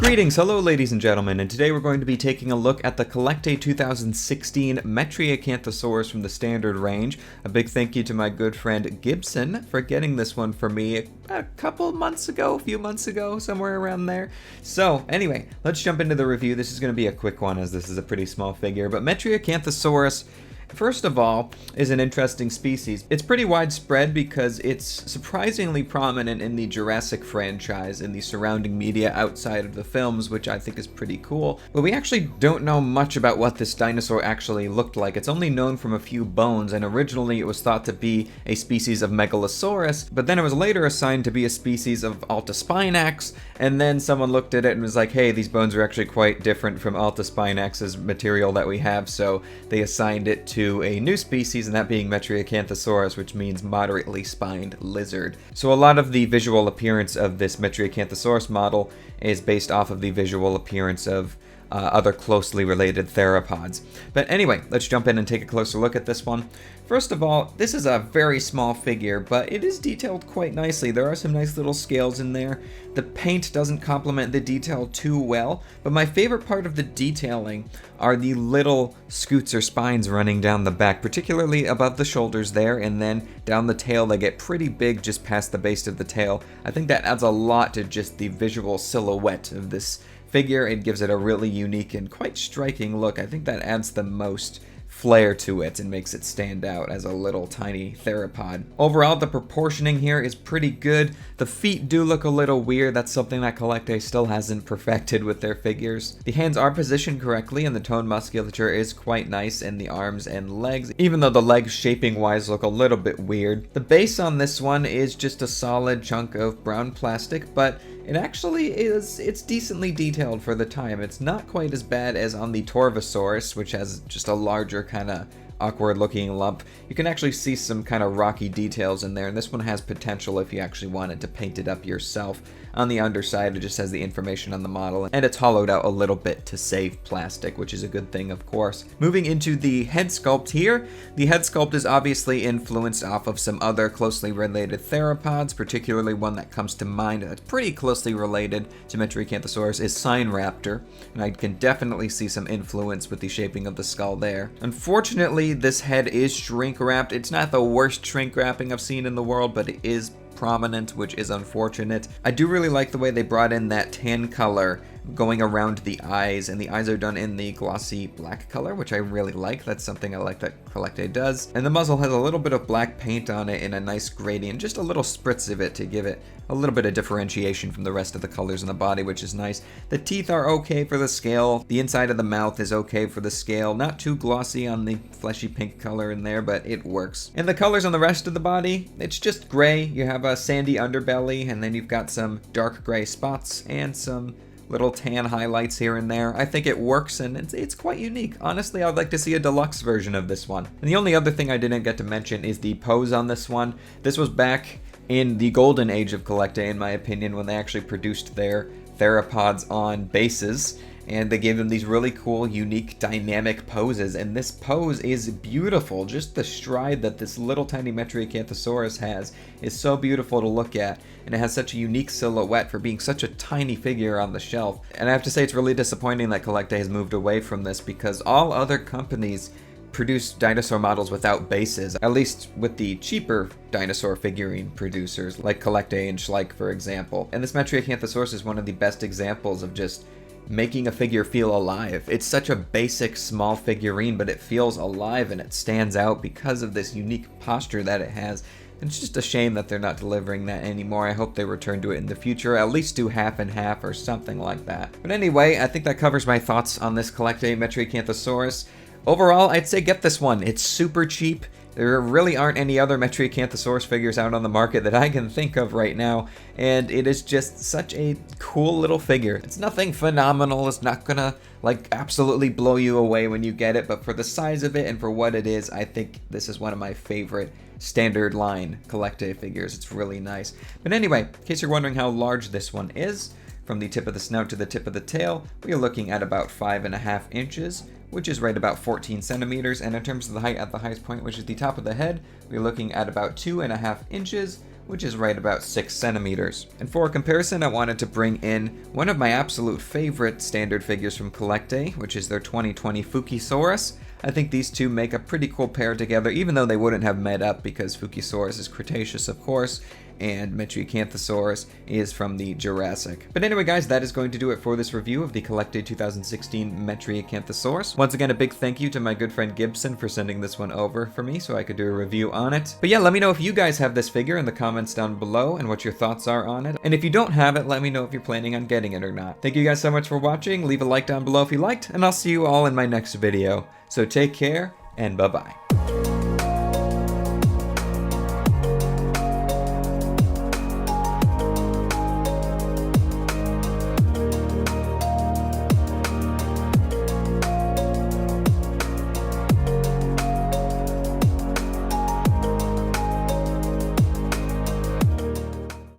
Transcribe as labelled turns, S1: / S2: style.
S1: Greetings, hello ladies and gentlemen, and today we're going to be taking a look at the CollectA 2016 Metriacanthosaurus from the standard range. A big thank you to my good friend Gibson for getting this one for me a couple months ago, a few months ago, somewhere around there. So anyway, let's jump into the review. This is going to be a quick one as this is a pretty small figure, but Metriacanthosaurus, first of all, is an interesting species. It's pretty widespread because it's surprisingly prominent in the Jurassic franchise and the surrounding media outside of the films, which I think is pretty cool. But we actually don't know much about what this dinosaur actually looked like. It's only known from a few bones, and originally it was thought to be a species of Megalosaurus, but then it was later assigned to be a species of Altaspinax, and then someone looked at it and was like, hey, these bones are actually quite different from Altaspinax's material that we have, so they assigned it to a new species, and that being Metriacanthosaurus, which means moderately spined lizard. So a lot of the visual appearance of this Metriacanthosaurus model is based off of the visual appearance of other closely related theropods. But anyway, let's jump in and take a closer look at this one. First of all, this is a very small figure, but it is detailed quite nicely. There are some nice little scales in there. The paint doesn't complement the detail too well, but my favorite part of the detailing are the little scoots or spines running down the back, particularly above the shoulders there, and then down the tail they get pretty big just past the base of the tail. I think that adds a lot to just the visual silhouette of this figure. It gives it a really unique and quite striking look. I think that adds the most flair to it and makes it stand out as a little tiny theropod. Overall, the proportioning here is pretty good. The feet do look a little weird. That's something that CollectA still hasn't perfected with their figures. The hands are positioned correctly and the tone musculature is quite nice in the arms and legs, even though the legs shaping wise look a little bit weird. The base on this one is just a solid chunk of brown plastic, but it actually it's decently detailed for the time. It's not quite as bad as on the Torvosaurus, which has just a larger kind of awkward looking lump. You can actually see some kind of rocky details in there, and this one has potential if you actually wanted to paint it up yourself. On the underside, it just has the information on the model, and it's hollowed out a little bit to save plastic, which is a good thing, of course. Moving into the head sculpt here, the head sculpt is obviously influenced off of some other closely related theropods, particularly one that comes to mind that's pretty closely related to Metriacanthosaurus is Signraptor, and I can definitely see some influence with the shaping of the skull there. Unfortunately, this head is shrink wrapped. It's not the worst shrink wrapping I've seen in the world, but it is prominent, which is unfortunate. I do really like the way they brought in that tan color going around the eyes, and the eyes are done in the glossy black color, which I really like. That's something I like that CollectA does. And the muzzle has a little bit of black paint on it in a nice gradient, just a little spritz of it to give it a little bit of differentiation from the rest of the colors in the body, which is nice. The teeth are okay for the scale. The inside of the mouth is okay for the scale. Not too glossy on the fleshy pink color in there, but it works. And the colors on the rest of the body, it's just gray. You have a sandy underbelly, and then you've got some dark gray spots and some little tan highlights here and there. I think it works, and it's quite unique. Honestly, I'd like to see a deluxe version of this one. And the only other thing I didn't get to mention is the pose on this one. This was back in the golden age of CollectA, in my opinion, when they actually produced their theropods on bases, and they gave them these really cool, unique, dynamic poses, and this pose is beautiful. Just the stride that this little tiny Metriacanthosaurus has is so beautiful to look at, and it has such a unique silhouette for being such a tiny figure on the shelf. And I have to say, it's really disappointing that CollectA has moved away from this, because all other companies produce dinosaur models without bases, at least with the cheaper dinosaur figurine producers like CollectA and Schleich, for example. And this Metriacanthosaurus is one of the best examples of just making a figure feel alive. It's such a basic small figurine, but it feels alive and it stands out because of this unique posture that it has. And it's just a shame that they're not delivering that anymore. I hope they return to it in the future, at least do half and half or something like that. But anyway, I think that covers my thoughts on this CollectA Metriacanthosaurus. Overall, I'd say get this one. It's super cheap. There really aren't any other Metriacanthosaurus figures out on the market that I can think of right now, and it is just such a cool little figure. It's nothing phenomenal. It's not gonna like absolutely blow you away when you get it, but for the size of it and for what it is, I think this is one of my favorite standard line CollectA figures. It's really nice. But anyway, in case you're wondering how large this one is, from the tip of the snout to the tip of the tail, we are looking at about 5.5 inches, which is right about 14 centimeters. And in terms of the height at the highest point, which is the top of the head, we're looking at about 2.5 inches, which is right about 6 centimeters. And for comparison, I wanted to bring in one of my absolute favorite standard figures from CollectA, which is their 2020 Fukisaurus. I think these two make a pretty cool pair together, even though they wouldn't have met up because Fukisaurus is Cretaceous, of course, and Metriacanthosaurus is from the Jurassic. But anyway, guys, that is going to do it for this review of the CollectA 2016 Metriacanthosaurus. Once again, a big thank you to my good friend Gibson for sending this one over for me so I could do a review on it. But yeah, let me know if you guys have this figure in the comments down below and what your thoughts are on it. And if you don't have it, let me know if you're planning on getting it or not. Thank you guys so much for watching. Leave a like down below if you liked, and I'll see you all in my next video. So take care, and bye-bye.